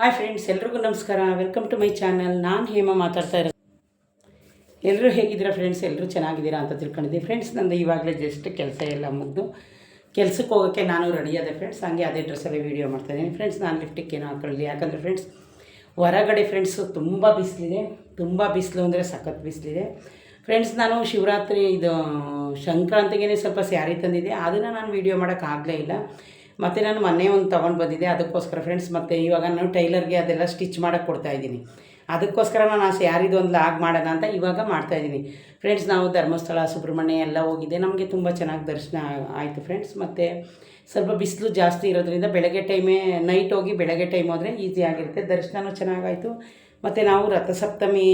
Hi friends, ಎಲ್ರಿಗೂ ನಮಸ್ಕಾರ. Welcome to my channel. ನಾನು ಹೇಮ ಮಾತಾಡ್ತಾ ಇರೋದು. ಎಲ್ಲರೂ ಹೇಗಿದ್ದೀರಾ ಫ್ರೆಂಡ್ಸ್? ಎಲ್ಲರೂ ಚೆನ್ನಾಗಿದ್ದೀರಾ ಅಂತ ತಿಳ್ಕೊಂಡಿದ್ದೀವಿ ಫ್ರೆಂಡ್ಸ್. ನಂದು ಇವಾಗಲೇ ಜಸ್ಟ್ ಕೆಲಸ ಎಲ್ಲ ಮುಗಿದು ಕೆಲಸಕ್ಕೆ ಹೋಗೋಕ್ಕೆ ನಾನು ರೆಡಿ ಆದೆ ಫ್ರೆಂಡ್ಸ್. ಹಾಗೆ ಅದೇ ಡ್ರೆಸ್ಸಲ್ಲಿ ವೀಡಿಯೋ ಮಾಡ್ತಾಯಿದ್ದೀನಿ ಫ್ರೆಂಡ್ಸ್. ನಾನು ಲಿಫ್ಟಿಗೆ ಏನೋ ಹಾಕೊಳ್ಳಿ, ಯಾಕಂದರೆ ಫ್ರೆಂಡ್ಸ್ ಹೊರಗಡೆ ಫ್ರೆಂಡ್ಸು ತುಂಬ ಬಿಸಿಲಿದೆ. ತುಂಬ ಬಿಸಿಲು ಅಂದರೆ ಸಖತ್ ಬಿಸಿಲಿದೆ ಫ್ರೆಂಡ್ಸ್. ನಾನು ಶಿವರಾತ್ರಿ ಸಂಕ್ರಾಂತಿಗೆ ಸ್ವಲ್ಪ ಸ್ಯಾರಿ ತಂದಿದ್ದೆ, ಅದನ್ನು ನಾನು ವೀಡಿಯೋ ಮಾಡೋಕ್ಕಾಗಲೇ ಇಲ್ಲ. ಮತ್ತು ನಾನು ಮೊನ್ನೆ ಒಂದು ತೊಗೊಂಡು ಬಂದಿದ್ದೆ, ಅದಕ್ಕೋಸ್ಕರ ಫ್ರೆಂಡ್ಸ್. ಮತ್ತು ಇವಾಗ ನಾನು ಟೈಲರ್ಗೆ ಅದೆಲ್ಲ ಸ್ಟಿಚ್ ಮಾಡೋಕ್ಕೆ ಕೊಡ್ತಾಯಿದ್ದೀನಿ. ಅದಕ್ಕೋಸ್ಕರ ನಾನು ಆ ಸ್ಯಾರಿದು ಒಂದು ಲಾಗ್ ಮಾಡೋಣ ಅಂತ ಇವಾಗ ಮಾಡ್ತಾಯಿದ್ದೀನಿ ಫ್ರೆಂಡ್ಸ್. ನಾವು ಧರ್ಮಸ್ಥಳ, ಸುಬ್ರಹ್ಮಣ್ಯ ಎಲ್ಲ ಹೋಗಿದ್ದೆ. ನಮಗೆ ತುಂಬ ಚೆನ್ನಾಗಿ ದರ್ಶನ ಆಯಿತು ಫ್ರೆಂಡ್ಸ್. ಮತ್ತು ಸ್ವಲ್ಪ ಬಿಸಿಲು ಜಾಸ್ತಿ ಇರೋದ್ರಿಂದ ಬೆಳಗ್ಗೆ ಟೈಮೇ ನೈಟ್ ಹೋಗಿ ಬೆಳಗ್ಗೆ ಟೈಮ್ ಹೋದರೆ ಈಸಿಯಾಗಿರುತ್ತೆ. ದರ್ಶನವೂ ಚೆನ್ನಾಗಾಯಿತು. ಮತ್ತು ನಾವು ರಥಸಪ್ತಮಿ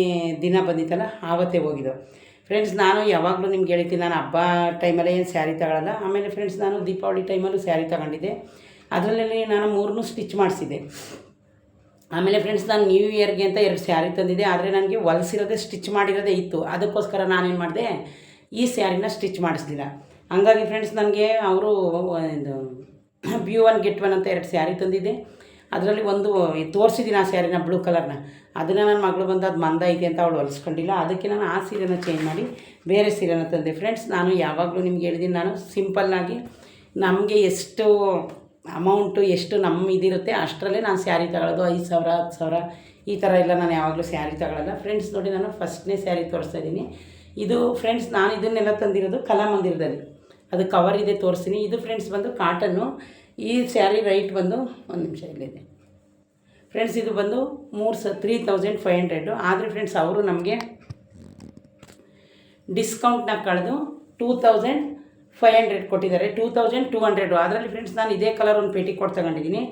ದಿನ ಬಂದಿತ್ತಲ್ಲ, ಆವತ್ತೇ ಹೋಗಿದ್ದೋ ಫ್ರೆಂಡ್ಸ್. ನಾನು ಯಾವಾಗಲೂ ನಿಮ್ಗೆ ಹೇಳ್ತೀನಿ, ನಾನು ಹಬ್ಬ ಟೈಮಲ್ಲೇ ಏನು ಸ್ಯಾರಿ ತಗೊಳ್ಳಲ್ಲ. ಆಮೇಲೆ ಫ್ರೆಂಡ್ಸ್, ನಾನು ದೀಪಾವಳಿ ಟೈಮಲ್ಲೂ ಸ್ಯಾರಿ ತಗೊಂಡಿದ್ದೆ. ಅದರಲ್ಲಿ ನಾನು 3 ಸ್ಟಿಚ್ ಮಾಡಿಸಿದ್ದೆ. ಆಮೇಲೆ ಫ್ರೆಂಡ್ಸ್, ನಾನು ನ್ಯೂ ಇಯರ್ಗೆ ಅಂತ 2 ಸ್ಯಾರಿ ತಂದಿದ್ದೆ. ಆದರೆ ನನಗೆ ಹೊಲಿಸಿರೋದೇ ಸ್ಟಿಚ್ ಮಾಡಿರೋದೇ ಇತ್ತು. ಅದಕ್ಕೋಸ್ಕರ ನಾನೇನು ಮಾಡಿದೆ, ಈ ಸ್ಯಾರಿನ ಸ್ಟಿಚ್ ಮಾಡಿಸ್ಲಿಲ್ಲ. ಹಂಗಾಗಿ ಫ್ರೆಂಡ್ಸ್, ನನಗೆ ಅವರು ಬ್ಯೂ ಒನ್ ಗೆಟ್ ಒನ್ ಅಂತ 2 ಸ್ಯಾರಿ ತಂದಿದ್ದೆ. ಅದರಲ್ಲಿ ಒಂದು ತೋರಿಸಿದ್ದೀನಿ, ಆ ಸ್ಯಾರಿನ ಬ್ಲೂ ಕಲರ್ನ. ಅದನ್ನು ನನ್ನ ಮಗಳು ಬಂದು ಅದು ಮಂದ ಐತೆ ಅಂತ ಅವಳು ಹೊಲಿಸ್ಕೊಂಡಿಲ್ಲ. ಅದಕ್ಕೆ ನಾನು ಆ ಸೀರೆನ ಚೇಂಜ್ ಮಾಡಿ ಬೇರೆ ಸೀರೆನ ತಂದೆ ಫ್ರೆಂಡ್ಸ್. ನಾನು ಯಾವಾಗಲೂ ನಿಮ್ಗೆ ಹೇಳಿದ್ದೀನಿ, ನಾನು ಸಿಂಪಲ್ಲಾಗಿ ನಮಗೆ ಎಷ್ಟು ಅಮೌಂಟು, ಎಷ್ಟು ನಮ್ಮ ಇದಿರುತ್ತೆ ಅಷ್ಟರಲ್ಲೇ ನಾನು ಸ್ಯಾರಿ ತಗೊಳ್ಳೋದು. 5,000 10,000 ಈ ಥರ ಎಲ್ಲ ನಾನು ಯಾವಾಗಲೂ ಸ್ಯಾರಿ ತಗೊಳ್ಳಲ್ಲ ಫ್ರೆಂಡ್ಸ್. ನೋಡಿ, ನಾನು ಫಸ್ಟ್ನೇ ಸ್ಯಾರಿ ತೋರಿಸ್ತಾ ಇದ್ದೀನಿ. ಇದು ಫ್ರೆಂಡ್ಸ್, ನಾನು ಇದನ್ನೆಲ್ಲ ತಂದಿರೋದು ಕಲಾಮಂದಿರದಲ್ಲಿ. ಅದು ಕವರ್ ಇದೆ, ತೋರಿಸ್ತೀನಿ. ಇದು ಫ್ರೆಂಡ್ಸ್ ಬಂದು ಕಾಟನ್ನು. ಈ ಸ್ಯಾರಿ ರೈಟ್ ಬಂದು ಒಂದು ನಿಮಿಷ ಇಲ್ಲಿದೆ ಫ್ರೆಂಡ್ಸ್. ಇದು ಬಂದು 3,500. ಆದರೆ ಫ್ರೆಂಡ್ಸ್, ಅವರು ನಮಗೆ ಡಿಸ್ಕೌಂಟ್ನ ಕಳೆದು 2,500 ಕೊಟ್ಟಿದ್ದಾರೆ. 2,200. ಅದರಲ್ಲಿ ಫ್ರೆಂಡ್ಸ್, ನಾನು ಇದೇ ಕಲರ್ ಒಂದು ಪೇಟಿಕೋಟ್ ತಗೊಂಡಿದ್ದೀನಿ.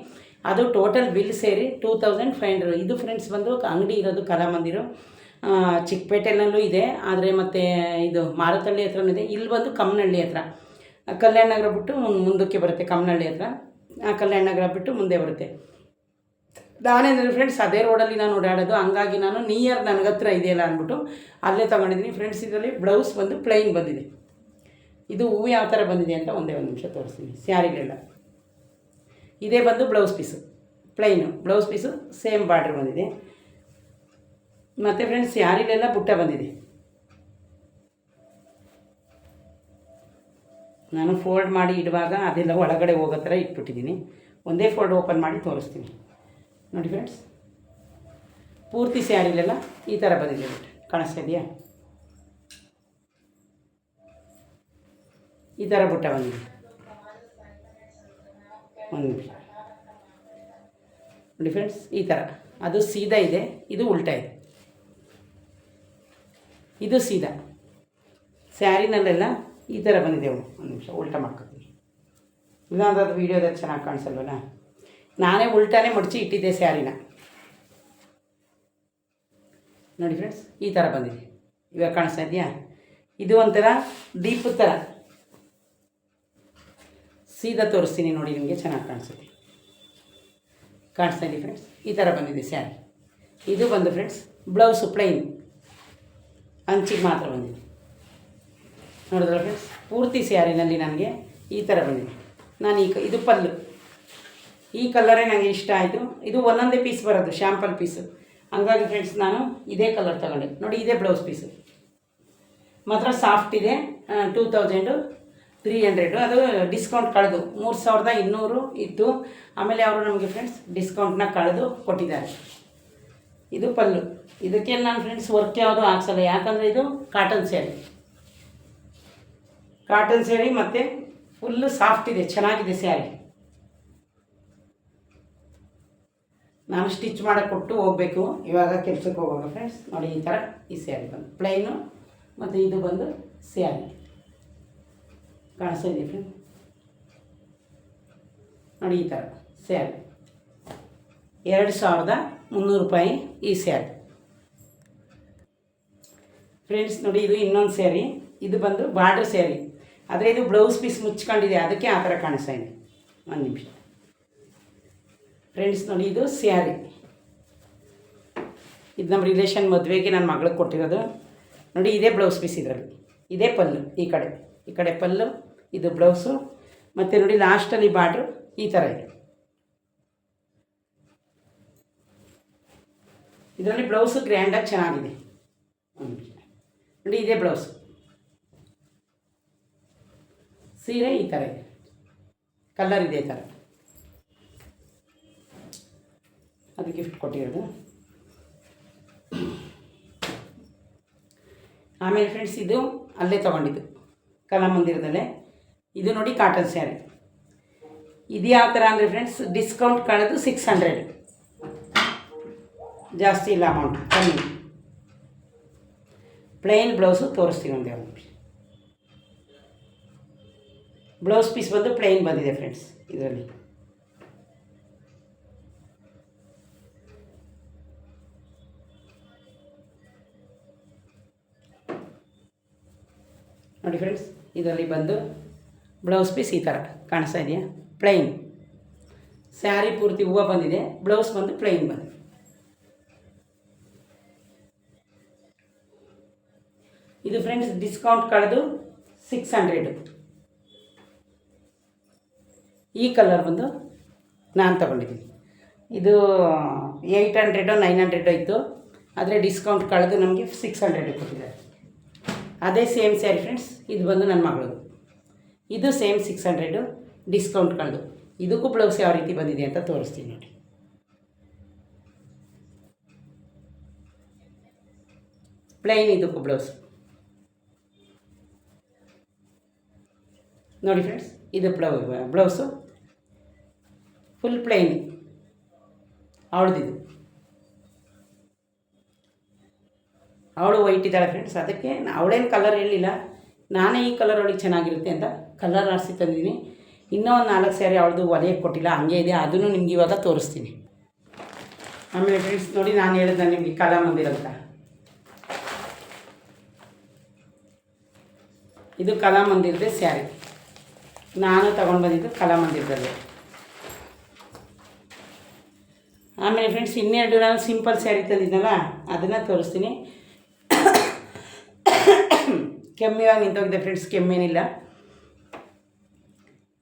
ಅದು ಟೋಟಲ್ ಬಿಲ್ ಸೇರಿ 2,500. ಇದು ಫ್ರೆಂಡ್ಸ್ ಬಂದು ಅಂಗಡಿ ಇರೋದು ಕಲಾಮಂದಿರು ಚಿಕ್ಕಪೇಟೆಯಲ್ಲೂ ಇದೆ. ಆದರೆ ಮತ್ತು ಇದು ಮಾರುತಳ್ಳಿ ಹತ್ರನೂ ಇದೆ. ಇಲ್ಲಿ ಬಂದು ಕಮ್ಮನಹಳ್ಳಿ ಹತ್ರ, ಕಲ್ಯಾಣ ನಗರ ಬಿಟ್ಟು ಮುಂದಕ್ಕೆ ಬರುತ್ತೆ. ಕಮ್ಮನಹಳ್ಳಿ ಹತ್ರ ಕಲ್ಯಾಣ ನಗರ ಬಿಟ್ಟು ಮುಂದೆ ಬರುತ್ತೆ. ನಾನೇಂದರೆ ಫ್ರೆಂಡ್ಸ್, ಅದೇ ರೋಡಲ್ಲಿ ನಾನು ಓಡಾಡೋದು. ಹಂಗಾಗಿ ನಾನು ನಿಯರ್ ನನಗೆ ಹತ್ರ ಇದೆಯಲ್ಲ ಅಂದ್ಬಿಟ್ಟು ಅಲ್ಲೇ ತೊಗೊಂಡಿದ್ದೀನಿ ಫ್ರೆಂಡ್ಸ್. ಇದರಲ್ಲಿ ಬ್ಲೌಸ್ ಬಂದು ಪ್ಲೈನ್ ಬಂದಿದೆ. ಇದು ಹೂವು ಯಾವ ಥರ ಬಂದಿದೆ ಅಂತ ಒಂದೇ ಒಂದು ನಿಮಿಷ ತೋರಿಸ್ತೀನಿ. ಸ್ಯಾರಿಗೆಲ್ಲ ಇದೇ ಬಂದು blouse piece, plain blouse piece, same border ಬಂದಿದೆ. ಮತ್ತು ಫ್ರೆಂಡ್ಸ್, ಸ್ಯಾರಿಲೆಲ್ಲ ಬುಟ್ಟ ಬಂದಿದೆ. ನಾನು ಫೋಲ್ಡ್ ಮಾಡಿ ಇಡುವಾಗ ಅದೆಲ್ಲ ಒಳಗಡೆ ಹೋಗೋ ಥರ ಇಟ್ಬಿಟ್ಟಿದ್ದೀನಿ. ಒಂದೇ ಫೋಲ್ಡ್ ಓಪನ್ ಮಾಡಿ ತೋರಿಸ್ತೀನಿ. ನೋಡಿ ಫ್ರೆಂಡ್ಸ್, ಪೂರ್ತಿ ಸ್ಯಾರಿಲೆಲ್ಲ ಈ ಥರ ಬಂದಿದೆ. ಕಾಣಿಸ್ತಾ ಇದೆಯಾ? ಈ ಥರ ಬುಟ್ಟ ಬಂದಿದೆ. ಒಂದು ನಿಮಿಷ ನೋಡಿ ಫ್ರೆಂಡ್ಸ್, ಈ ಥರ. ಅದು ಸೀದಾ ಇದೆ, ಇದು ಉಲ್ಟಾ ಇದೆ. ಇದು ಸೀದಾ ಸ್ಯಾರಿನಲ್ಲೆಲ್ಲ ಈ ಥರ ಬಂದಿದೆ. ಒಂದು ನಿಮಿಷ ಉಲ್ಟಾ ಮಾಡ್ಕೊತೀನಿ. ಇಲ್ಲಾಂದ್ರೆ ಅದು ವೀಡಿಯೋದಲ್ಲಿ ಚೆನ್ನಾಗಿ ಕಾಣಿಸಲ್ವಲ್ಲ. ನಾನೇ ಉಲ್ಟಾನೇ ಮಡಚಿ ಇಟ್ಟಿದ್ದೆ ಸ್ಯಾರಿನ. ನೋಡಿ ಫ್ರೆಂಡ್ಸ್, ಈ ಥರ ಬಂದಿದೆ. ಇವಾಗ ಕಾಣಿಸ್ತಾ ಇದೆಯಾ? ಇದು ಒಂಥರ ಡೀಪ್ ಥರ ಸೀದಾ ತೋರಿಸ್ತೀನಿ ನೋಡಿ, ನಿಮಗೆ ಚೆನ್ನಾಗಿ ಕಾಣಿಸುತ್ತೆ. ಕಾಣಿಸ್ತಾ ಇದೆ ಫ್ರೆಂಡ್ಸ್, ಈ ಥರ ಬಂದಿದೆ ಸ್ಯಾರಿ. ಇದು ಬಂದು ಫ್ರೆಂಡ್ಸ್ ಬ್ಲೌಸು ಪ್ಲೈನ್, ಅಂಚಿಗೆ ಮಾತ್ರ ಬಂದಿದೆ. ನೋಡಿದ್ರೆ ಫ್ರೆಂಡ್ಸ್, ಪೂರ್ತಿ ಸ್ಯಾರಿನಲ್ಲಿ ನನಗೆ ಈ ಥರ ಬಂದಿದೆ. ನಾನು ಇದು ಪಲ್ಲು, ಈ ಕಲರೇ ನನಗೆ ಇಷ್ಟ ಆಯಿತು. ಇದು ಒಂದೊಂದೇ ಪೀಸ್ ಬರೋದು, ಶ್ಯಾಂಪಲ್ ಪೀಸು. ಹಂಗಾಗಿ ಫ್ರೆಂಡ್ಸ್, ನಾನು ಇದೇ ಕಲರ್ ತಗೊಂಡೆ. ನೋಡಿ, ಇದೇ ಬ್ಲೌಸ್ ಪೀಸು ಮಾತ್ರ ಸಾಫ್ಟ್ ಇದೆ. 2,300. ಅದು ಡಿಸ್ಕೌಂಟ್ ಕಳೆದು 3,200 ಇತ್ತು. ಆಮೇಲೆ ಅವರು ನಮಗೆ ಫ್ರೆಂಡ್ಸ್ ಡಿಸ್ಕೌಂಟ್ನ ಕಳೆದು ಕೊಟ್ಟಿದ್ದಾರೆ. ಇದು ಪಲ್ಲು. ಇದಕ್ಕೆ ನಾನು ಫ್ರೆಂಡ್ಸ್ ವರ್ಕ್ ಯಾವುದು ಹಾಕ್ಸಲ್ಲ, ಯಾಕಂದರೆ ಇದು ಕಾಟನ್ ಸ್ಯಾರಿ. ಕಾಟನ್ ಸ್ಯಾರಿ ಮತ್ತು ಫುಲ್ಲು ಸಾಫ್ಟ್ ಇದೆ, ಚೆನ್ನಾಗಿದೆ ಸ್ಯಾರಿ. ನಾನು ಸ್ಟಿಚ್ ಮಾಡೋಕ್ಕೆ ಕೊಟ್ಟು ಹೋಗಬೇಕು ಇವಾಗ ಕೆಲಸಕ್ಕೆ ಹೋಗುವಾಗ ಫ್ರೆಂಡ್ಸ್. ನೋಡಿ, ಈ ಥರ ಈ ಸ್ಯಾರಿ ಬಂದು ಪ್ಲೈನು, ಮತ್ತು ಇದು ಬಂದು ಸ್ಯಾರಿ. ಕಾಣಿಸ್ತಾ ಇದೆ ಫ್ರೆಂಡ್? ನೋಡಿ, ಈ ಥರ ಸ್ಯಾರಿ 2,300 ರೂಪಾಯಿ ಈ ಸ್ಯಾರಿ ಫ್ರೆಂಡ್ಸ್. ನೋಡಿ, ಇದು ಇನ್ನೊಂದು ಸ್ಯಾರಿ. ಇದು ಬಂದು ಬಾರ್ಡರ್ ಸ್ಯಾರಿ, ಆದರೆ ಇದು ಬ್ಲೌಸ್ ಪೀಸ್ ಮುಚ್ಕೊಂಡಿದೆ, ಅದಕ್ಕೆ ಆ ಥರ ಕಾಣಿಸ್ತಾ ಇದೆ. ಒಂದು ನಿಮಿಷ ಫ್ರೆಂಡ್ಸ್, ನೋಡಿ, ಇದು ಸ್ಯಾರಿ. ಇದು ನಮ್ಮ ರಿಲೇಷನ್ ಮದುವೆಗೆ ನನ್ನ ಮಗಳಿಗೆ ಕೊಟ್ಟಿರೋದು. ನೋಡಿ, ಇದೇ ಬ್ಲೌಸ್ ಪೀಸ್, ಇದರಲ್ಲಿ ಇದೇ ಪಲ್ಲು. ಈ ಕಡೆ ಪಲ್ಲು, ಇದು ಬ್ಲೌಸು. ಮತ್ತು ನೋಡಿ, ಲಾಸ್ಟಲ್ಲಿ ಬಾರ್ಡ್ರು ಈ ಥರ ಇದೆ. ಇದರಲ್ಲಿ ಬ್ಲೌಸು ಗ್ರ್ಯಾಂಡಾಗಿ ಚೆನ್ನಾಗಿದೆ ನೋಡಿ. ಇದೇ ಬ್ಲೌಸ್. ಸೀರೆ ಈ ಥರ ಇದೆ, ಕಲರ್ ಇದೆ ಈ ಥರ. ಅದು ಗಿಫ್ಟ್ ಕೊಟ್ಟಿರೋದು. ಆಮೇಲೆ ಫ್ರೆಂಡ್ಸ್ ಇದು ಅಲ್ಲೇ ತೊಗೊಂಡಿದ್ದು ಕಲಾಮಂದಿರದಲ್ಲೇ. ಇದು ನೋಡಿ ಕಾಟನ್ ಸ್ಯಾರಿ. ಇದು ಯಾವ ಥರ ಅಂದರೆ ಫ್ರೆಂಡ್ಸ್ ಡಿಸ್ಕೌಂಟ್ ಕಳೆದು 600, ಜಾಸ್ತಿ ಇಲ್ಲ ಅಮೌಂಟ್, ಕಮ್ಮಿ. ಪ್ಲೈನ್ ಬ್ಲೌಸು ತೋರಿಸ್ತೀನಿ ಒಂದು ಯಾವುದು. ಬ್ಲೌಸ್ ಪೀಸ್ ಬಂದು ಪ್ಲೈನ್ ಬಂದಿದೆ ಫ್ರೆಂಡ್ಸ್ ಇದರಲ್ಲಿ. ನೋಡಿ ಫ್ರೆಂಡ್ಸ್, ಇದರಲ್ಲಿ ಬಂದು ಬ್ಲೌಸ್ ಪೀಸ್ ಈ ಥರ ಕಾಣಿಸ್ತಾ ಇದೆಯಾ, ಪ್ಲೈನ್. ಸ್ಯಾರಿ ಪೂರ್ತಿ ಹೂವು ಬಂದಿದೆ, ಬ್ಲೌಸ್ ಬಂದು ಪ್ಲೈನ್ ಬಂದಿದೆ. ಇದು ಫ್ರೆಂಡ್ಸ್ ಡಿಸ್ಕೌಂಟ್ ಕಳೆದು 600. ಈ ಕಲರ್ ಬಂದು ನಾನು ತಗೊಂಡಿದ್ದೀನಿ. ಇದು 800 900 ಇತ್ತು, ಆದರೆ ಡಿಸ್ಕೌಂಟ್ ಕಳೆದು ನಮಗೆ 600 ಕೊಟ್ಟಿದ್ದಾರೆ. ಅದೇ ಸೇಮ್ ಸ್ಯಾರಿ ಫ್ರೆಂಡ್ಸ್, ಇದು ಬಂದು ನನ್ನ ಮಗಳದು. ಇದು ಸೇಮ್ 600 ಡಿಸ್ಕೌಂಟ್ ಕಳೆದು. ಇದಕ್ಕೂ ಬ್ಲೌಸ್ ಯಾವ ರೀತಿ ಬಂದಿದೆ ಅಂತ ತೋರಿಸ್ತೀನಿ ನೋಡಿ. ಪ್ಲೈನ್ ಇದಕ್ಕೂ ಬ್ಲೌಸ್ ನೋಡಿ ಫ್ರೆಂಡ್ಸ್. ಇದು ಬ್ಲೌಸು ಫುಲ್ ಪ್ಲೈನ್ ಅವಳದಿದು. ಅವಳು ವೈಟ್ ಇದ್ದಾಳೆ ಫ್ರೆಂಡ್ಸ್, ಅದಕ್ಕೆ ಅವಳೇನು ಕಲರ್ ಹೇಳಿಲ್ಲ, ನಾನೇ ಈ ಕಲರ್ ಅವಳಿಗೆ ಚೆನ್ನಾಗಿರುತ್ತೆ ಅಂತ ಕಲರ್ ಆರಿಸಿ ತಂದಿದ್ದೀನಿ. ಇನ್ನೂ ಒಂದು 4 ಸ್ಯಾರಿ ಅವಳದು ಹೊಲಿಯಕ್ಕೆ ಕೊಟ್ಟಿಲ್ಲ, ಹಂಗೆ ಇದೆ, ಅದನ್ನು ನಿಮ್ಗೆ ಇವಾಗ ತೋರಿಸ್ತೀನಿ. ಆಮೇಲೆ ಫ್ರೆಂಡ್ಸ್ ನೋಡಿ, ನಾನು ಹೇಳಿದ ನಿಮಗೆ ಕಲಾಮಂದಿರ ಅಂತ. ಇದು ಕಲಾಮಂದಿರದ ಸ್ಯಾರಿ, ನಾನು ತಗೊಂಡು ಬಂದಿದ್ದು ಕಲಾಮಂದಿರದಲ್ಲಿ. ಆಮೇಲೆ ಫ್ರೆಂಡ್ಸ್ ಇನ್ನೆರಡು ನಾನು ಸಿಂಪಲ್ ಸ್ಯಾರಿ ತಂದಿದ್ದಲ್ಲ, ಅದನ್ನು ತೋರಿಸ್ತೀನಿ. ಕೆಮ್ಮಿವಾಗ ನಿಂತೋಗಿದೆ ಫ್ರೆಂಡ್ಸ್, ಕೆಮ್ಮೇನಿಲ್ಲ.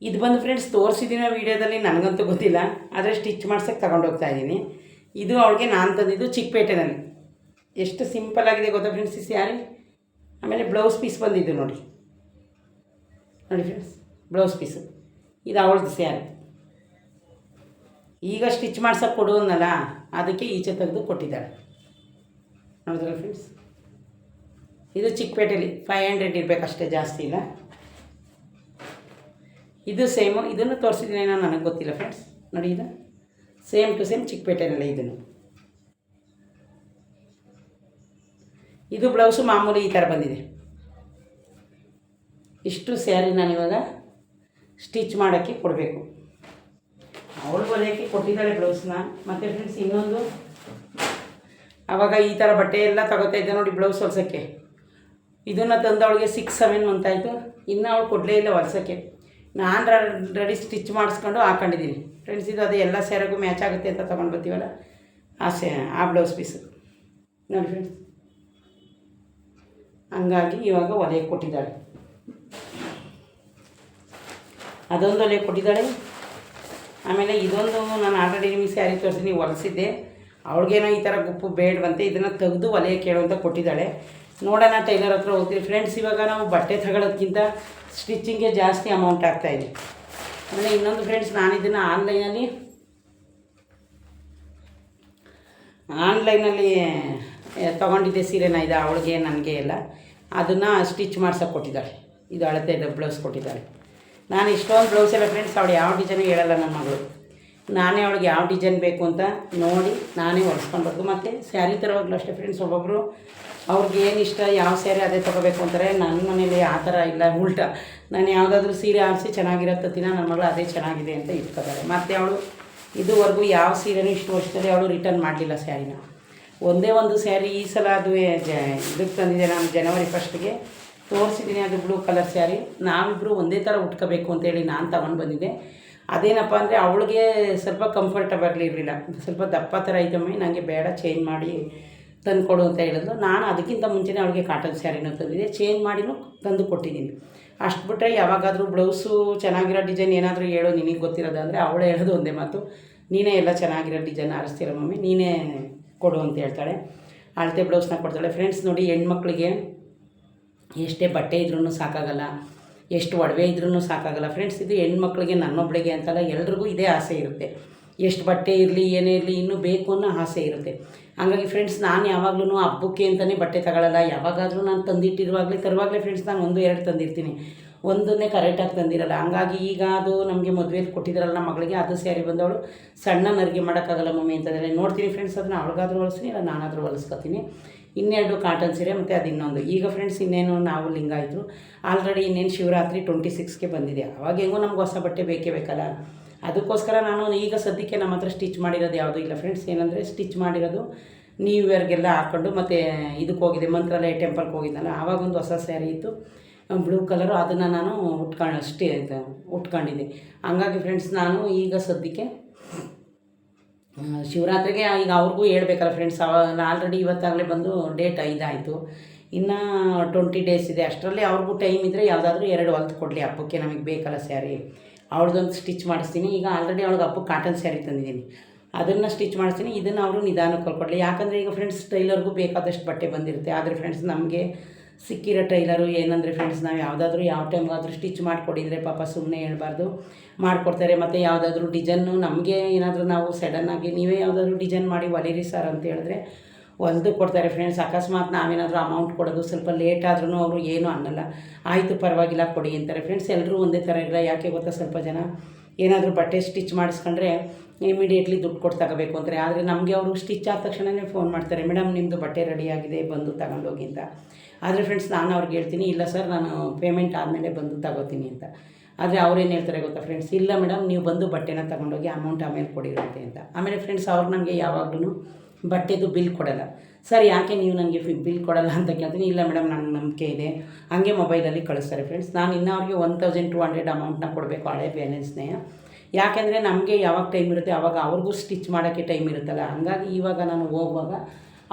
ಇದು ಬಂದು ಫ್ರೆಂಡ್ಸ್ ತೋರಿಸಿದ್ದೀನೋ ವೀಡಿಯೋದಲ್ಲಿ ನನಗಂತೂ ಗೊತ್ತಿಲ್ಲ, ಆದರೆ ಸ್ಟಿಚ್ ಮಾಡ್ಸೋಕ್ಕೆ ತಗೊಂಡು ಹೋಗ್ತಾ ಇದ್ದೀನಿ. ಇದು ಅವಳಿಗೆ ನಾನು ತಂದಿದ್ದು ಚಿಕ್ಕಪೇಟೆನಲ್ಲಿ. ಎಷ್ಟು ಸಿಂಪಲ್ ಆಗಿದೆ ಗೊತ್ತಾ ಫ್ರೆಂಡ್ಸ್ ಈ ಸ್ಯಾರಿ. ಆಮೇಲೆ ಬ್ಲೌಸ್ ಪೀಸ್ ಬಂದಿದ್ದು ನೋಡಿ ಫ್ರೆಂಡ್ಸ್, ಬ್ಲೌಸ್ ಪೀಸು ಇದು ಅವಳದು ಸ್ಯಾರಿ. ಈಗ ಸ್ಟಿಚ್ ಮಾಡ್ಸೋಕ್ಕೆ ಕೊಡುವನ್ನಲ್ಲ, ಅದಕ್ಕೆ ಈಚೆ ತೆಗೆದು ಕೊಟ್ಟಿದ್ದಾಳೆ. ನೋಡಿದ್ರಲ್ಲ ಫ್ರೆಂಡ್ಸ್, ಇದು ಚಿಕ್ಕಪೇಟೆಯಲ್ಲಿ 500 ಇರಬೇಕಷ್ಟೇ, ಜಾಸ್ತಿ ಇಲ್ಲ. ಇದು ಸೇಮು, ಇದನ್ನು ತೋರಿಸಿದ್ದೀನಿ ನನಗೆ ಗೊತ್ತಿಲ್ಲ ಫ್ರೆಂಡ್ಸ್. ನೋಡಿ, ಇದು ಸೇಮ್ ಟು ಸೇಮ್ ಚಿಕ್ಕಪೇಟೆನಲ್ಲೇ. ಇದನ್ನು ಇದು ಬ್ಲೌಸು ಮಾಮೂಲಿ ಈ ಥರ ಬಂದಿದೆ. ಇಷ್ಟು ಸ್ಯಾರಿ ನಾನಿವಾಗ ಸ್ಟಿಚ್ ಮಾಡೋಕ್ಕೆ ಕೊಡಬೇಕು. ಅವಳು ಹೊಲಿಯೋಕ್ಕೆ ಕೊಟ್ಟಿದ್ದಾಳೆ ಬ್ಲೌಸ್ನ. ಮತ್ತು ಫ್ರೆಂಡ್ಸ್ ಇನ್ನೊಂದು, ಆವಾಗ ಈ ಥರ ಬಟ್ಟೆ ಎಲ್ಲ ತಗೋತಾ ಇದ್ದೆ ನೋಡಿ ಬ್ಲೌಸ್ ಹೊಲ್ಸೋಕ್ಕೆ. ಇದನ್ನು ತಂದು ಅವಳಿಗೆ 6-7 ಮಂತ್ ಆಯಿತು, ಇನ್ನೂ ಅವಳು ಕೊಡಲೇ ಇಲ್ಲ ಹೊಲ್ಸೋಕ್ಕೆ. ನಾನು ರೆಡಿ ಸ್ಟಿಚ್ ಮಾಡಿಸ್ಕೊಂಡು ಹಾಕೊಂಡಿದ್ದೀನಿ ಫ್ರೆಂಡ್ಸ್. ಇದು ಅದೇ ಎಲ್ಲ ಸ್ಯಾರಿಗೂ ಮ್ಯಾಚ್ ಆಗುತ್ತೆ ಅಂತ ತೊಗೊಂಡು ಬರ್ತೀವಲ್ಲ, ಆ ಬ್ಲೌಸ್ ಪೀಸು ನೋಡಿ ಫ್ರೆಂಡ್ಸ್. ಹಂಗಾಗಿ ಇವಾಗ ಹೊಲಿಯೋಕ್ಕೆ ಕೊಟ್ಟಿದ್ದಾಳೆ, ಅದೊಂದು ಹೊಲಿಯೋಕ್ಕೆ ಕೊಟ್ಟಿದ್ದಾಳೆ. ಆಮೇಲೆ ಇದೊಂದು ನಾನು ಆಲ್ರೆಡಿ ನಿಮಗೆ ಸ್ಯಾರಿ ತೋರಿಸಿ ಹೊಲಿಸಿದ್ದೆ, ಅವಳಿಗೇನೋ ಈ ಥರ ಗುಪ್ಪು ಬೇಡವಂತೆ, ಇದನ್ನು ತೆಗೆದು ಹೊಲಿಯೋಕ್ಕೆ ಹೇಳು ಅಂತ ಕೊಟ್ಟಿದ್ದಾಳೆ. ನೋಡೋಣ, ಟೈಲರ್ ಹತ್ರ ಹೋಗ್ತೀವಿ ಫ್ರೆಂಡ್ಸ್. ಇವಾಗ ನಾವು ಬಟ್ಟೆ ತಗೊಳ್ಳೋದಕ್ಕಿಂತ ಸ್ಟಿಚಿಂಗ್ಗೆ ಜಾಸ್ತಿ ಅಮೌಂಟ್ ಆಗ್ತಾಯಿದೆ. ಆಮೇಲೆ ಇನ್ನೊಂದು ಫ್ರೆಂಡ್ಸ್, ನಾನು ಇದನ್ನು ಆನ್ಲೈನಲ್ಲಿ ತೊಗೊಂಡಿದ್ದೆ ಸೀರೆನ. ಇದು ಅವಳಿಗೆ ನನಗೆ ಎಲ್ಲ ಅದನ್ನು ಸ್ಟಿಚ್ ಮಾಡ್ಸೋಕ್ಕೆ ಕೊಟ್ಟಿದ್ದಾಳೆ. ಇದು ಅಳತೆ ಬ್ಲೌಸ್ ಕೊಟ್ಟಿದ್ದಾಳೆ. ನಾನು ಇಷ್ಟೊಂದು ಬ್ಲೌಸ್ ಎಲ್ಲ ಫ್ರೆಂಡ್ಸ್ ಅವಳು ಯಾವ ಡಿಸೈನು ಹೇಳಲ್ಲ ನನ್ನ ಮಗಳು. ನಾನೇ ಅವಳಿಗೆ ಯಾವ ಡಿಸೈನ್ ಬೇಕು ಅಂತ ನೋಡಿ ನಾನೇ ಹೊಲಿಸ್ಕೊಳ್ಬೇಕು. ಮತ್ತು ಸ್ಯಾರಿ ತರೋವಾಗಲೂ ಅಷ್ಟೇ ಫ್ರೆಂಡ್ಸ್, ಒಬ್ಬೊಬ್ಬರು ಅವ್ರಿಗೆ ಏನು ಇಷ್ಟ ಯಾವ ಸ್ಯಾರಿ ಅದೇ ತೊಗೋಬೇಕು ಅಂತಾರೆ. ನನ್ನ ಮನೇಲಿ ಆ ಥರ ಇಲ್ಲ, ಉಲ್ಟಾ. ನಾನು ಯಾವುದಾದ್ರೂ ಸೀರೆ ಆರಿಸಿ ಚೆನ್ನಾಗಿರತ್ತತ್ತಿನ ನನ್ನ ಮಗಳು ಅದೇ ಚೆನ್ನಾಗಿದೆ ಅಂತ ಇಟ್ಕೋತಾರೆ. ಮತ್ತು ಅವಳು ಇದುವರೆಗೂ ಯಾವ ಸೀರೆನೂ ಇಷ್ಟು ವರ್ಷದಲ್ಲಿ ಅವಳು ರಿಟರ್ನ್ ಮಾಡಲಿಲ್ಲ ಸ್ಯಾರಿನ. ಒಂದೇ ಒಂದು ಸ್ಯಾರಿ ಈ ಸಲ ಅದು ಇದಕ್ಕೆ ತಂದಿದೆ, ನಾನು ಜನವರಿ 1ಗೆ ತೋರಿಸಿದ್ದೀನಿ. ಅದು ಬ್ಲೂ ಕಲರ್ ಸ್ಯಾರಿ, ನಾವಿಬ್ಬರು ಒಂದೇ ಥರ ಉಟ್ಕೋಬೇಕು ಅಂತೇಳಿ ನಾನು ತಗೊಂಡು ಬಂದಿದ್ದೆ. ಅದೇನಪ್ಪ ಅಂದರೆ ಅವಳಿಗೆ ಸ್ವಲ್ಪ ಕಂಫರ್ಟಬಲ್ ಇರಲಿಲ್ಲ, ಸ್ವಲ್ಪ ದಪ್ಪ ಥರ ಐತಮ್ಮಿ, ನನಗೆ ಬೇಡ ಚೇಂಜ್ ಮಾಡಿ ತಂದುಕೊಡು ಅಂತ ಹೇಳಿದ್ಲು. ನಾನು ಅದಕ್ಕಿಂತ ಮುಂಚೆನೇ ಅವಳಿಗೆ ಕಾಟನ್ ಸ್ಯಾರಿನೂ ತಂದಿದ್ದೆ, ಚೇಂಜ್ ಮಾಡಿನೂ ತಂದು ಕೊಟ್ಟಿದ್ದೀನಿ. ಅಷ್ಟು ಬಿಟ್ಟರೆ ಯಾವಾಗಾದರೂ ಬ್ಲೌಸು ಚೆನ್ನಾಗಿರೋ ಡಿಸೈನ್ ಏನಾದರೂ ಹೇಳೋ ನಿನಗೆ ಗೊತ್ತಿರೋದು ಅಂದರೆ ಅವಳು ಹೇಳೋದು ಒಂದೇ ಮಾತು, ನೀನೇ ಎಲ್ಲ ಚೆನ್ನಾಗಿರೋ ಡಿಸೈನ್ ಆರಿಸ್ತೀರ ಮಮ್ಮಿ, ನೀನೇ ಕೊಡು ಅಂತ ಹೇಳ್ತಾಳೆ. ಅಳತೆ ಬ್ಲೌಸ್ನ ಕೊಡ್ತಾಳೆ. ಫ್ರೆಂಡ್ಸ್ ನೋಡಿ, ಹೆಣ್ಮಕ್ಳಿಗೆ ಎಷ್ಟೇ ಬಟ್ಟೆ ಇದ್ರೂ ಸಾಕಾಗಲ್ಲ, ಎಷ್ಟು ಒಡವೆ ಇದ್ರೂ ಸಾಕಾಗಲ್ಲ ಫ್ರೆಂಡ್ಸ್. ಇದು ಹೆಣ್ಮಕ್ಳಿಗೆ ನನ್ನೊಬ್ಳಿಗೆ ಅಂತಲ್ಲ, ಎಲ್ರಿಗೂ ಇದೇ ಆಸೆ ಇರುತ್ತೆ. ಎಷ್ಟು ಬಟ್ಟೆ ಇರಲಿ ಏನೇ ಇರಲಿ ಇನ್ನೂ ಬೇಕು ಅನ್ನೋ ಆಸೆ ಇರುತ್ತೆ. ಹಾಗಾಗಿ ಫ್ರೆಂಡ್ಸ್, ನಾನು ಯಾವಾಗಲೂ ಹಬ್ಬಕ್ಕೆ ಅಂತಲೇ ಬಟ್ಟೆ ತಗೊಳ್ಳಲ್ಲ. ಯಾವಾಗಾದರೂ ನಾನು ತರುವಾಗಲೇ ಫ್ರೆಂಡ್ಸ್ ನಾನು 1-2 ತಂದಿರ್ತೀನಿ, ಒಂದನ್ನೇ ಕರೆಕ್ಟಾಗಿ ತಂದಿರಲ್ಲ. ಹಂಗಾಗಿ ಈಗ ಅದು ನಮಗೆ ಮದುವೆಯಲ್ಲಿ ಕೊಟ್ಟಿದ್ರಲ್ಲ ನಮ್ಮ ಮಗಳಿಗೆ, ಅದು ಸ್ಯಾರಿ ಬಂದವಳು ಸಣ್ಣ ನರಿಗೆ ಮಾಡೋಕ್ಕಾಗಲ್ಲ ಮಮ್ಮಿ ಅಂತಂದರೆ ನೋಡ್ತೀನಿ ಫ್ರೆಂಡ್ಸ್, ಅದನ್ನ ಅವಳಿಗಾದ್ರೂ ಹೊಲಿಸ್ತೀನಿ, ಇಲ್ಲ ನಾನಾದರೂ ಹೊಲಿಸ್ಕೊತೀನಿ. 2 ಕಾಟನ್ ಸೀರೆ ಮತ್ತು ಅದು ಇನ್ನೊಂದು. ಈಗ ಫ್ರೆಂಡ್ಸ್ ಇನ್ನೇನು ನಾವು ಲಿಂಗಾಯಿತು ಆಲ್ರೆಡಿ, ಇನ್ನೇನು ಶಿವರಾತ್ರಿ 26ಗೆ ಬಂದಿದೆ. ಅವಾಗ ಹೆಂಗೋ ನಮ್ಗೆ ಹೊಸ ಬಟ್ಟೆ ಬೇಕೇ ಬೇಕಲ್ಲ, ಅದಕ್ಕೋಸ್ಕರ ನಾನು ಈಗ ಸದ್ಯಕ್ಕೆ ನಮ್ಮ ಹತ್ರ ಸ್ಟಿಚ್ ಮಾಡಿರೋದು ಯಾವುದೂ ಇಲ್ಲ ಫ್ರೆಂಡ್ಸ್. ಏನಂದರೆ ಸ್ಟಿಚ್ ಮಾಡಿರೋದು ನ್ಯೂ ಇಯರ್ಗೆಲ್ಲ ಹಾಕ್ಕೊಂಡು ಮತ್ತು ಇದಕ್ಕೆ ಹೋಗಿದೆ, ಮಂತ್ರಾಲಯ ಟೆಂಪಲ್ಗೆ ಹೋಗಿದ್ನಲ್ಲ, ಆವಾಗೊಂದು ಹೊಸ ಸ್ಯಾರಿ ಇತ್ತು ಬ್ಲೂ ಕಲರು, ಅದನ್ನು ನಾನು ಉಟ್ಕೊಂಡಿದ್ದೆ. ಹಂಗಾಗಿ ಫ್ರೆಂಡ್ಸ್, ನಾನು ಈಗ ಸದ್ಯಕ್ಕೆ ಶಿವರಾತ್ರಿಗೆ ಈಗ ಅವ್ರಿಗೂ ಹೇಳ್ಬೇಕಲ್ಲ ಫ್ರೆಂಡ್ಸ್. ಆಲ್ರೆಡಿ ಇವತ್ತಾಗಲೇ ಬಂದು ಡೇಟ್ 5 ಆಯಿತು, ಇನ್ನು 20 ಡೇಸ್ ಇದೆ. ಅಷ್ಟರಲ್ಲಿ ಅವ್ರಿಗೂ ಟೈಮ್ ಇದ್ದರೆ ಯಾವುದಾದ್ರೂ 2 ಹೊಲ್ದು ಕೊಡಲಿ, ಹಬ್ಬಕ್ಕೆ ನಮಗೆ ಬೇಕಲ್ಲ ಸ್ಯಾರಿ. ಅವ್ಳದೊಂದು ಸ್ಟಿಚ್ ಮಾಡಿಸ್ತೀನಿ. ಈಗ ಆಲ್ರೆಡಿ ಅವ್ಳಿಗೆ ಹಬ್ಬಕ್ಕೆ ಕಾಟನ್ ಸ್ಯಾರಿ ತಂದಿದ್ದೀನಿ, ಅದನ್ನು ಸ್ಟಿಚ್ ಮಾಡಿಸ್ತೀನಿ. ಇದನ್ನು ಅವರು ನಿಧಾನಕ್ಕೆ ಹೊಲ್ಕೊಡ್ಲಿ. ಯಾಕಂದರೆ ಈಗ ಫ್ರೆಂಡ್ಸ್ ಟೈಲರ್ಗೂ ಬೇಕಾದಷ್ಟು ಬಟ್ಟೆ ಬಂದಿರುತ್ತೆ. ಆದರೆ ಫ್ರೆಂಡ್ಸ್, ನಮಗೆ ಸಿಕ್ಕಿರೋ ಟೈಲರು ಏನಂದರೆ ಫ್ರೆಂಡ್ಸ್, ನಾವು ಯಾವುದಾದ್ರೂ ಯಾವ ಟೈಮ್ಗಾದರೂ ಸ್ಟಿಚ್ ಮಾಡಿಕೊಡಿದರೆ ಪಾಪ ಸುಮ್ಮನೆ ಹೇಳ್ಬಾರ್ದು, ಮಾಡಿಕೊಡ್ತಾರೆ. ಮತ್ತು ಯಾವುದಾದ್ರೂ ಡಿಸೈನು ನಮಗೆ ಏನಾದರೂ ನಾವು ಸಡನ್ನಾಗಿ ನೀವೇ ಯಾವುದಾದ್ರೂ ಡಿಸೈನ್ ಮಾಡಿ ಹೊಲಿರಿ ಸರ್ ಅಂತ ಹೇಳಿದ್ರೆ ಹೊಲಿದು ಕೊಡ್ತಾರೆ ಫ್ರೆಂಡ್ಸ್. ಅಕಸ್ಮಾತ್ ನಾವೇನಾದರೂ ಅಮೌಂಟ್ ಕೊಡೋದು ಸ್ವಲ್ಪ ಲೇಟ್ ಆದ್ರೂ ಅವರು ಏನೂ ಅನ್ನಲ್ಲ, ಆಯಿತು ಪರವಾಗಿಲ್ಲ ಕೊಡಿ ಅಂತಾರೆ ಫ್ರೆಂಡ್ಸ್. ಎಲ್ಲರೂ ಒಂದೇ ಥರ ಇರಲ್ಲ. ಯಾಕೆ ಗೊತ್ತಾ, ಸ್ವಲ್ಪ ಜನ ಏನಾದರೂ ಬಟ್ಟೆ ಸ್ಟಿಚ್ ಮಾಡಿಸ್ಕೊಂಡ್ರೆ ಇಮಿಡಿಯೇಟ್ಲಿ ದುಡ್ಡು ಕೊಟ್ಟು ತಗೋಬೇಕು ಅಂತಾರೆ. ಆದರೆ ನಮಗೆ ಅವರು ಸ್ಟಿಚ್ ಆದ ತಕ್ಷಣವೇ ಫೋನ್ ಮಾಡ್ತಾರೆ, ಮೇಡಮ್ ನಿಮ್ಮದು ಬಟ್ಟೆ ರೆಡಿಯಾಗಿದೆ ಬಂದು ತಗೊಂಡೋಗಿ ಅಂತ. ಆದರೆ ಫ್ರೆಂಡ್ಸ್, ನಾನು ಅವ್ರಿಗೆ ಹೇಳ್ತೀನಿ, ಇಲ್ಲ ಸರ್ ನಾನು ಪೇಮೆಂಟ್ ಆದಮೇಲೆ ಬಂದು ತಗೋತೀನಿ ಅಂತ. ಆದರೆ ಅವ್ರೇನು ಹೇಳ್ತಾರೆ ಗೊತ್ತಾ ಫ್ರೆಂಡ್ಸ್, ಇಲ್ಲ ಮೇಡಮ್ ನೀವು ಬಂದು ಬಟ್ಟೆನ ತಗೊಂಡೋಗಿ ಅಮೌಂಟ್ ಆಮೇಲೆ ಕೊಡಿರುತ್ತೆ ಅಂತ. ಆಮೇಲೆ ಫ್ರೆಂಡ್ಸ್, ಅವ್ರು ನನಗೆ ಯಾವಾಗಲೂ ಬಟ್ಟೆದು ಬಿಲ್ ಕೊಡಲ್ಲ. ಸರ್ ಯಾಕೆ ನೀವು ನನಗೆ ಬಿಲ್ ಕೊಡಲ್ಲ ಅಂತ ಕೇಳ್ತೀನಿ. ಇಲ್ಲ ಮೇಡಮ್ ನನಗೆ ನಂಬಿಕೆ ಇದೆ, ಹಾಗೆ ಮೊಬೈಲಲ್ಲಿ ಕಳಿಸ್ತಾರೆ ಫ್ರೆಂಡ್ಸ್. ನಾನು ಇನ್ನೂ ಅವ್ರಿಗೆ 1200 ಅಮೌಂಟ್ನ ಕೊಡಬೇಕು, ಹಳೆ ಬ್ಯಾಲೆನ್ಸ್ನೇ. ಯಾಕೆಂದರೆ ನಮಗೆ ಯಾವಾಗ ಟೈಮ್ ಇರುತ್ತೆ ಆವಾಗ ಅವ್ರಿಗೂ ಸ್ಟಿಚ್ ಮಾಡೋಕ್ಕೆ ಟೈಮ್ ಇರುತ್ತಲ್ಲ. ಹಂಗಾಗಿ ಇವಾಗ ನಾನು ಹೋಗುವಾಗ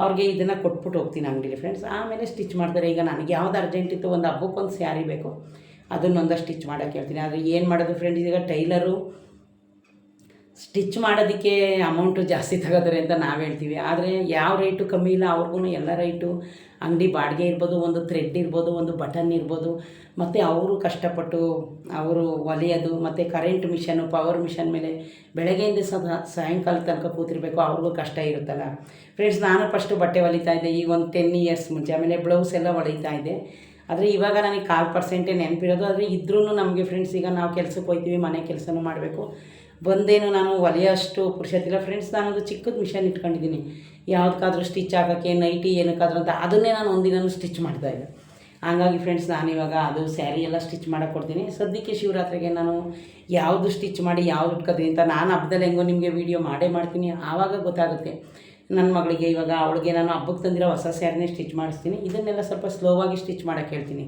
ಅವ್ರಿಗೆ ಇದನ್ನು ಕೊಟ್ಬಿಟ್ಟು ಹೋಗ್ತೀನಿ ಅಂಗಡಿಲಿ ಫ್ರೆಂಡ್ಸ್. ಆಮೇಲೆ ಸ್ಟಿಚ್ ಮಾಡ್ತಾರೆ. ಈಗ ನನಗೆ ಯಾವ್ದು ಅರ್ಜೆಂಟ್ ಇತ್ತು, ಒಂದು ಹಬ್ಬಕ್ಕೊಂದು ಸ್ಯಾರಿ ಬೇಕು, ಅದನ್ನೊಂದು ಸ್ಟಿಚ್ ಮಾಡೋಕ್ಕೆ ಹೇಳ್ತೀನಿ. ಆದರೆ ಏನು ಮಾಡೋದು ಫ್ರೆಂಡ್ಸ್, ಈಗ ಟೈಲರು ಸ್ಟಿಚ್ ಮಾಡೋದಕ್ಕೆ ಅಮೌಂಟು ಜಾಸ್ತಿ ತಗೋತಾರೆ ಅಂತ ನಾವು ಹೇಳ್ತೀವಿ. ಆದರೆ ಯಾವ ರೇಟು ಕಮ್ಮಿ ಇಲ್ಲ, ಅವ್ರಿಗೂ ಎಲ್ಲ ರೈಟು. ಅಂಗಡಿ ಬಾಡಿಗೆ ಇರ್ಬೋದು, ಒಂದು ಥ್ರೆಡ್ ಇರ್ಬೋದು, ಒಂದು ಬಟನ್ ಇರ್ಬೋದು, ಮತ್ತು ಅವರು ಕಷ್ಟಪಟ್ಟು ಅವರು ಹೊಲಿಯೋದು, ಮತ್ತು ಕರೆಂಟ್ ಮಿಷನ್ನು ಪವರ್ ಮಿಷನ್ ಮೇಲೆ ಬೆಳಗ್ಗೆಯಿಂದ ಸಾಯಂಕಾಲ ತನಕ ಕೂತಿರಬೇಕು, ಅವ್ರಿಗೂ ಕಷ್ಟ ಇರುತ್ತಲ್ಲ ಫ್ರೆಂಡ್ಸ್. ನಾನು ಫಸ್ಟು ಬಟ್ಟೆ ಹೊಲಿತಾ ಇದ್ದೆ, ಈಗ ಒಂದು 10 ಇಯರ್ಸ್ ಮುಂಚೆ. ಆಮೇಲೆ ಬ್ಲೌಸ್ ಎಲ್ಲ ಹೊಲಿತಾ ಇದ್ದೆ. ಆದರೆ ಇವಾಗ ನನಗೆ 1/4% ನೆನಪಿರೋದು. ಆದರೆ ಇದ್ರೂ ನಮಗೆ ಫ್ರೆಂಡ್ಸ್, ಈಗ ನಾವು ಕೆಲಸಕ್ಕೆ ಹೋಗ್ತೀವಿ, ಮನೆ ಕೆಲಸನೂ ಮಾಡಬೇಕು, ಬಂದೇನು ನಾನು ಹೊಲಿಯೋಷ್ಟು ಪುರುಷತ್ತಿಲ್ಲ ಫ್ರೆಂಡ್ಸ್. ನಾನೊಂದು ಚಿಕ್ಕದು ಮಿಷನ್ ಇಟ್ಕೊಂಡಿದ್ದೀನಿ, ಯಾವುದಕ್ಕಾದ್ರೂ ಸ್ಟಿಚ್ ಹಾಕೋಕ್ಕೆ, ನೈಟಿ ಏನಕ್ಕಾದ್ರೂ ಅಂತ, ಅದನ್ನೇ ನಾನು ಒಂದಿನೂ ಸ್ಟಿಚ್ ಮಾಡ್ತಾಯಿದ್ದೆ. ಹಾಗಾಗಿ ಫ್ರೆಂಡ್ಸ್, ನಾನಿವಾಗ ಅದು ಸ್ಯಾರಿ ಎಲ್ಲ ಸ್ಟಿಚ್ ಮಾಡೋಕ್ಕೆ ಕೊಡ್ತೀನಿ. ಸದ್ಯಕ್ಕೆ ಶಿವರಾತ್ರಿಗೆ ನಾನು ಯಾವುದು ಸ್ಟಿಚ್ ಮಾಡಿ ಯಾವ್ದು ಇಟ್ಕೋತೀನಿ ಅಂತ ನಾನು ಹಬ್ಬದಲ್ಲಿ ಹೆಂಗೋ ನಿಮಗೆ ವೀಡಿಯೋ ಮಾಡ್ತೀನಿ, ಆವಾಗ ಗೊತ್ತಾಗುತ್ತೆ. ನನ್ನ ಮಗಳಿಗೆ ಇವಾಗ ಅವಳಿಗೆ ನಾನು ಹಬ್ಬಕ್ಕೆ ತಂದಿರೋ ಹೊಸ ಸ್ಯಾರಿನೇ ಸ್ಟಿಚ್ ಮಾಡಿಸ್ತೀನಿ. ಇದನ್ನೆಲ್ಲ ಸ್ವಲ್ಪ ಸ್ಲೋವಾಗಿ ಸ್ಟಿಚ್ ಮಾಡೋಕ್ಕೆ ಹೇಳ್ತೀನಿ,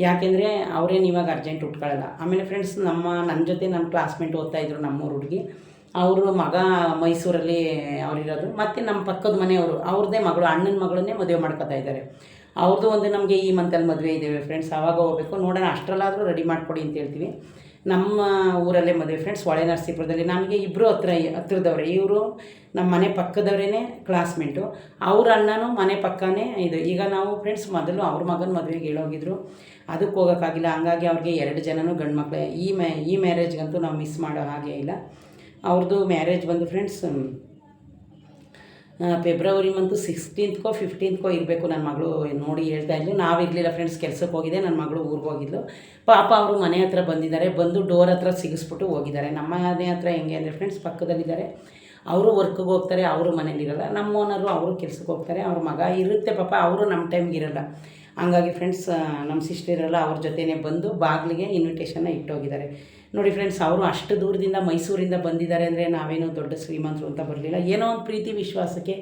ಯಾಕೆಂದರೆ ಅವರೇನು ಇವಾಗ ಅರ್ಜೆಂಟ್ ಉಟ್ಕೊಳ್ಳಲ್ಲ. ಆಮೇಲೆ ಫ್ರೆಂಡ್ಸ್, ನನ್ನ ಜೊತೆ ನನ್ನ ಕ್ಲಾಸ್ಮೇಟ್ ಓದ್ತಾಯಿದ್ರು, ನಮ್ಮೂರು ಹುಡುಗಿ. ಅವರು ಮಗ ಮೈಸೂರಲ್ಲಿ ಅವರಿರೋದು, ಮತ್ತು ನಮ್ಮ ಪಕ್ಕದ ಮನೆಯವರು, ಅವ್ರದ್ದೇ ಮಗಳು, ಅಣ್ಣನ ಮಗಳನ್ನೇ ಮದುವೆ ಮಾಡ್ಕೊತಾ ಇದ್ದಾರೆ. ಅವ್ರದ್ದು ಒಂದು ನಮಗೆ ಈ ಮಂತಲ್ಲಿ ಮದುವೆ ಇದ್ದೇವೆ ಫ್ರೆಂಡ್ಸ್, ಆವಾಗ ಹೋಗಬೇಕು. ನೋಡೋಣ, ಅಷ್ಟರಲ್ಲಾದರೂ ರೆಡಿ ಮಾಡಿಕೊಡಿ ಅಂತ ಹೇಳ್ತೀವಿ. ನಮ್ಮ ಊರಲ್ಲೇ ಮದುವೆ ಫ್ರೆಂಡ್ಸ್, ಹೊಳೆ ನರಸೀಪುರದಲ್ಲಿ. ನನಗೆ ಇಬ್ಬರು ಹತ್ರದವ್ರೆ. ಇವರು ನಮ್ಮ ಮನೆ ಪಕ್ಕದವರೇ ಕ್ಲಾಸ್ಮೇಟು, ಅವ್ರ ಅಣ್ಣನೂ ಮನೆ ಪಕ್ಕನೇ ಇದು. ಈಗ ನಾವು ಫ್ರೆಂಡ್ಸ್ ಮೊದಲು ಅವ್ರ ಮಗನ ಮದುವೆಗೆ ಹೇಳೋಗಿದ್ರು, ಅದಕ್ಕೆ ಹೋಗೋಕ್ಕಾಗಿಲ್ಲ. ಹಂಗಾಗಿ ಅವ್ರಿಗೆ 2 ಜನನೂ ಗಂಡು ಮಕ್ಕಳೇ. ಈ ಮ್ಯಾರೇಜ್ಗಂತೂ ನಾವು ಮಿಸ್ ಮಾಡೋ ಹಾಗೆ ಇಲ್ಲ. ಅವ್ರದ್ದು ಮ್ಯಾರೇಜ್ ಬಂದು friends February month 16th or 15th ಇರಬೇಕು. ನನ್ನ ಮಗಳು ನೋಡಿ ಹೇಳ್ತಾ ಇದ್ಲು. ನಾವಿರಲಿಲ್ಲ ಫ್ರೆಂಡ್ಸ್, ಕೆಲಸಕ್ಕೆ ಹೋಗಿದೆ, ನನ್ನ ಮಗಳು ಊರಿಗೆ ಹೋಗಿದ್ಲು. ಪಾಪ ಅವರು ಮನೆ ಹತ್ರ ಬಂದಿದ್ದಾರೆ, ಬಂದು ಡೋರ್ ಹತ್ರ ಸಿಗಿಸ್ಬಿಟ್ಟು ಹೋಗಿದ್ದಾರೆ. ನಮ್ಮ ಮನೆ ಹತ್ರ ಹೆಂಗೆ ಅಂದರೆ ಫ್ರೆಂಡ್ಸ್, ಪಕ್ಕದಲ್ಲಿದ್ದಾರೆ. ಅವರು ವರ್ಕ್ಗೆ ಹೋಗ್ತಾರೆ, ಅವರು ಮನೇಲಿರಲ್ಲ. ನಮ್ಮ ಓನರು ಅವರು ಕೆಲಸಕ್ಕೆ ಹೋಗ್ತಾರೆ, ಅವ್ರ ಮಗ ಇರುತ್ತೆ ಪಾಪ, ಅವರು ನಮ್ಮ ಟೈಮ್ಗೆ ಇರಲ್ಲ. ಹಂಗಾಗಿ ಫ್ರೆಂಡ್ಸ್, ನಮ್ಮ ಸಿಸ್ಟರ್ ಇರಲ್ಲ, ಅವ್ರ ಜೊತೆನೇ ಬಂದು ಬಾಗಿಲಿಗೆ ಇನ್ವಿಟೇಷನ್ನ ಇಟ್ಟೋಗಿದ್ದಾರೆ. ನೋಡಿ ಫ್ರೆಂಡ್ಸ್, ಅವರು ಅಷ್ಟು ದೂರದಿಂದ ಮೈಸೂರಿಂದ ಬಂದಿದ್ದಾರೆ ಅಂದರೆ ನಾವೇನೋ ದೊಡ್ಡ ಶ್ರೀಮಂತರು ಅಂತ ಬರಲಿಲ್ಲ, ಏನೋ ಒಂದು ಪ್ರೀತಿ ವಿಶ್ವಾಸಕ್ಕೆ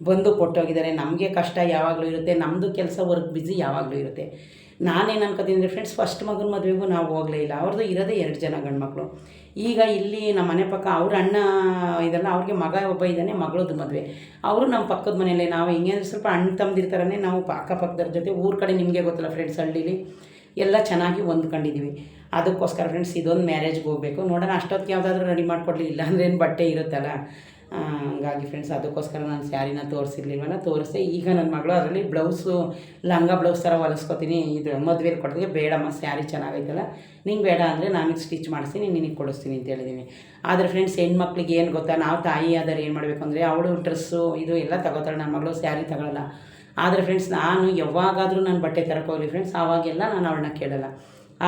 ಬಂದು ಕೊಟ್ಟೋಗಿದ್ದಾರೆ. ನಮಗೆ ಕಷ್ಟ ಯಾವಾಗಲೂ ಇರುತ್ತೆ, ನಮ್ಮದು ಕೆಲಸ ವರ್ಕ್ ಬ್ಯುಸಿ ಯಾವಾಗಲೂ ಇರುತ್ತೆ. ನಾನೇನು ಅನ್ಕೋತೀನಿ ಅಂದರೆ ಫ್ರೆಂಡ್ಸ್, ಫಸ್ಟ್ ಮಗನ ಮದುವೆಗೂ ನಾವು ಹೋಗಲೇ ಇಲ್ಲ. ಅವ್ರದ್ದು ಇರೋದೇ 2 ಜನ ಗಂಡು ಮಕ್ಕಳು. ಈಗ ಇಲ್ಲಿ ನಮ್ಮ ಮನೆ ಪಕ್ಕ ಅವ್ರ ಅಣ್ಣ ಇದೆಲ್ಲ, ಅವ್ರಿಗೆ ಮಗ ಒಬ್ಬ ಇದ್ದಾನೆ, ಮಗಳದ್ದು ಮದುವೆ. ಅವರು ನಮ್ಮ ಪಕ್ಕದ ಮನೆಯಲ್ಲೇ. ನಾವು ಹೆಂಗೆ ಅಂದರೆ ಸ್ವಲ್ಪ ಅಣ್ಣ ತಮ್ಮದಿರ ಥರನೇ ನಾವು ಅಕ್ಕಪಕ್ಕದವ್ರ ಜೊತೆ, ಊರ ಕಡೆ ನಿಮಗೆ ಗೊತ್ತಲ್ಲ ಫ್ರೆಂಡ್ಸ್, ಹಳ್ಳೀಲಿ ಎಲ್ಲ ಚೆನ್ನಾಗಿ ಹೊಂದ್ಕೊಂಡಿದ್ದೀವಿ. ಅದಕ್ಕೋಸ್ಕರ ಫ್ರೆಂಡ್ಸ್, ಇದೊಂದು ಮ್ಯಾರೇಜ್ಗೆ ಹೋಗಬೇಕು. ನೋಡೋಣ, ಅಷ್ಟೊತ್ತಿಗೆ ಯಾವುದಾದ್ರೂ ರೆಡಿ ಮಾಡಿಕೊಡ್ಲಿ, ಇಲ್ಲ ಅಂದರೆ ಏನು ಬಟ್ಟೆ ಇರುತ್ತಲ್ಲ, ಹಂಗಾಗಿ ಫ್ರೆಂಡ್ಸ್ ಅದಕ್ಕೋಸ್ಕರ ನಾನು ಸ್ಯಾರಿನ ತೋರಿಸಿರ್ಲಿಲ್ವಲ್ಲ, ತೋರಿಸ್ದೆ. ಈಗ ನನ್ನ ಮಗಳು ಅದರಲ್ಲಿ ಬ್ಲೌಸು ಲಂಗ ಬ್ಲೌಸ್ ಥರ ಹೊಲಿಸ್ಕೊತೀನಿ, ಇದು ಮದುವೆಲಿ ಕೊಡೋದಕ್ಕೆ ಬೇಡಮ್ಮ ಸ್ಯಾರಿ ಚೆನ್ನಾಗೈತಲ್ಲ, ನಿಂಗೆ ಬೇಡ ಅಂದರೆ ನಾನು ಸ್ಟಿಚ್ ಮಾಡಿಸ್ತೀನಿ, ನಿನಗೆ ಕೊಡಿಸ್ತೀನಿ ಅಂತ ಹೇಳಿದ್ದೀನಿ. ಆದರೆ ಫ್ರೆಂಡ್ಸ್ ಹೆಣ್ಮಕ್ಳಿಗೆ ಏನು ಗೊತ್ತಾ, ನಾವು ತಾಯಿ ಆದರೆ ಏನು ಮಾಡಬೇಕು ಅಂದರೆ ಅವಳು ಡ್ರೆಸ್ಸು ಇದು ಎಲ್ಲ ತಗೋತಾಳೆ, ನನ್ನ ಮಗಳು ಸ್ಯಾರಿ ತಗೊಳ್ಳಲ್ಲ. ಆದರೆ ಫ್ರೆಂಡ್ಸ್ ನಾನು ಯಾವಾಗಾದರೂ ನಾನು ಬಟ್ಟೆ ತರಕ್ಕೆ ಹೋಗಲಿ ಫ್ರೆಂಡ್ಸ್, ಆವಾಗೆಲ್ಲ ನಾನು ಅವಳನ್ನ ಕೇಳಲ್ಲ.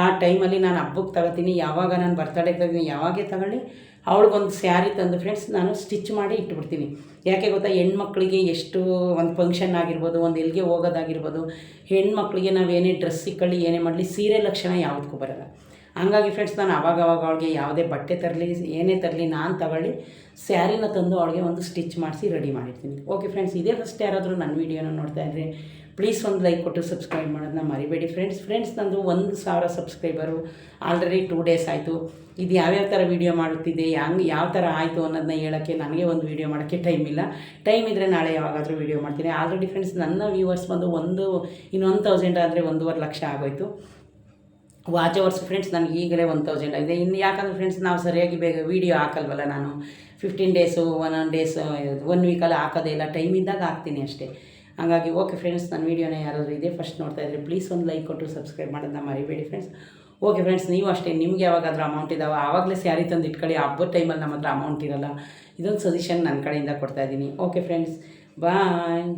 ಆ ಟೈಮಲ್ಲಿ ನಾನು ಹಬ್ಬಕ್ಕೆ ತಗೋತೀನಿ, ಯಾವಾಗ ನಾನು ಬರ್ತಡೇ ತಗೋತೀನಿ, ಯಾವಾಗೇ ತಗೊಳ್ಳಿ ಅವಳಿಗೊಂದು ಸ್ಯಾರಿ ತಂದು ಫ್ರೆಂಡ್ಸ್ ನಾನು ಸ್ಟಿಚ್ ಮಾಡಿ ಇಟ್ಬಿಡ್ತೀನಿ. ಯಾಕೆ ಗೊತ್ತಾ, ಹೆಣ್ಮಕ್ಳಿಗೆ ಎಷ್ಟು ಒಂದು ಫಂಕ್ಷನ್ ಆಗಿರ್ಬೋದು, ಒಂದು ಎಲ್ಲಿಗೆ ಹೋಗೋದಾಗಿರ್ಬೋದು, ಹೆಣ್ಮಕ್ಳಿಗೆ ನಾವು ಏನೇ ಡ್ರೆಸ್ ಸಿಕ್ಕಳ್ಳಿ ಏನೇ ಮಾಡಲಿ ಸೀರೆ ಲಕ್ಷಣ ಯಾವುದಕ್ಕೂ ಬರೋಲ್ಲ. ಹಂಗಾಗಿ ಫ್ರೆಂಡ್ಸ್ ನಾನು ಅವಾಗ ಅವಳಿಗೆ ಯಾವುದೇ ಬಟ್ಟೆ ತರಲಿ ಏನೇ ತರಲಿ ನಾನು ತಗೊಳ್ಳಿ ಸ್ಯಾರಿನ ತಂದು ಅವಳಿಗೆ ಒಂದು ಸ್ಟಿಚ್ ಮಾಡಿಸಿ ರೆಡಿ ಮಾಡಿರ್ತೀನಿ. ಓಕೆ ಫ್ರೆಂಡ್ಸ್, ಇದೇ ಫಸ್ಟ್ ಯಾರಾದರೂ ನನ್ನ ವೀಡಿಯೋನ ನೋಡ್ತಾ ಇದ್ದರೆ ಪ್ಲೀಸ್ ಒಂದು ಲೈಕ್ ಕೊಟ್ಟು ಸಬ್ಸ್ಕ್ರೈಬ್ ಮಾಡೋದನ್ನ ಮರಿಬೇಡಿ ಫ್ರೆಂಡ್ಸ್. ನಂದು 1,000 ಸಬ್ಸ್ಕ್ರೈಬರು ಆಲ್ರೆಡಿ 2 ಡೇಸ್ ಆಯಿತು. ಇದು ಯಾವ್ಯಾವ ಥರ ವೀಡಿಯೋ ಮಾಡುತ್ತಿದ್ದೆ, ಯಾವ ಥರ ಆಯಿತು ಅನ್ನೋದನ್ನ ಹೇಳೋಕ್ಕೆ ನನಗೆ ಒಂದು ವೀಡಿಯೋ ಮಾಡೋಕ್ಕೆ ಟೈಮ್ ಇದ್ದರೆ ನಾಳೆ ಯಾವಾಗಾದರೂ ವೀಡಿಯೋ ಮಾಡ್ತೀನಿ. ಆಲ್ರೆಡಿ ಫ್ರೆಂಡ್ಸ್ ನನ್ನ ವ್ಯೂವರ್ಸ್ ಬಂದು 1,000 ಆದರೆ 1.5 ಲಕ್ಷ ಆಗೋಯ್ತು. ವಾಚ್ ಅವರ್ಸ್ ಫ್ರೆಂಡ್ಸ್ ನನಗೆ ಈಗಲೇ 1,000 ಆಗಿದೆ. ಇನ್ನು ಯಾಕಂದರೆ ಫ್ರೆಂಡ್ಸ್ ನಾವು ಸರಿಯಾಗಿ ಬೇಗ ವೀಡಿಯೋ ಹಾಕಲ್ವಲ್ಲ, ನಾನು 15 ಡೇಸು 1 ಡೇಸ್ 1 ವೀಕಲ್ಲಿ ಹಾಕೋದೇ ಇಲ್ಲ, ಟೈಮ್ ಇದ್ದಾಗ ಹಾಕ್ತೀನಿ ಅಷ್ಟೇ. ಹಾಗಾಗಿ ಓಕೆ ಫ್ರೆಂಡ್ಸ್, ನನ್ನ ವೀಡಿಯೋನ ಯಾರಾದರೂ ಇದೇ ಫಸ್ಟ್ ನೋಡ್ತಾ ಇದ್ದರೆ ಪ್ಲೀಸ್ ಒಂದು ಲೈಕ್ ಕೊಟ್ಟು ಸಬ್ಸ್ಕ್ರೈಬ್ ಮಾಡೋದನ್ನ ಮರಿಬೇಡಿ ಫ್ರೆಂಡ್ಸ್. ಓಕೆ ಫ್ರೆಂಡ್ಸ್, ನೀವು ಅಷ್ಟೇ, ನಿಮ್ಗೆ ಯಾವಾಗಾದರೂ ಅಮೌಂಟ್ ಇದ್ದಾವೆ ಆವಾಗಲೇ ಸ್ಯಾರಿ ತಂದು ಇಟ್ಕೊಳ್ಳಿ. ಹಬ್ಬದ ಟೈಮಲ್ಲಿ ನಮ್ಮ ಹತ್ರ ಅಮೌಂಟ್ ಇರೋಲ್ಲ. ಇದೊಂದು ಸಜೆಷನ್ ನನ್ನ ಕಡೆಯಿಂದ ಕೊಡ್ತಾಯಿದ್ದೀನಿ. ಓಕೆ ಫ್ರೆಂಡ್ಸ್, ಬಾಯ್.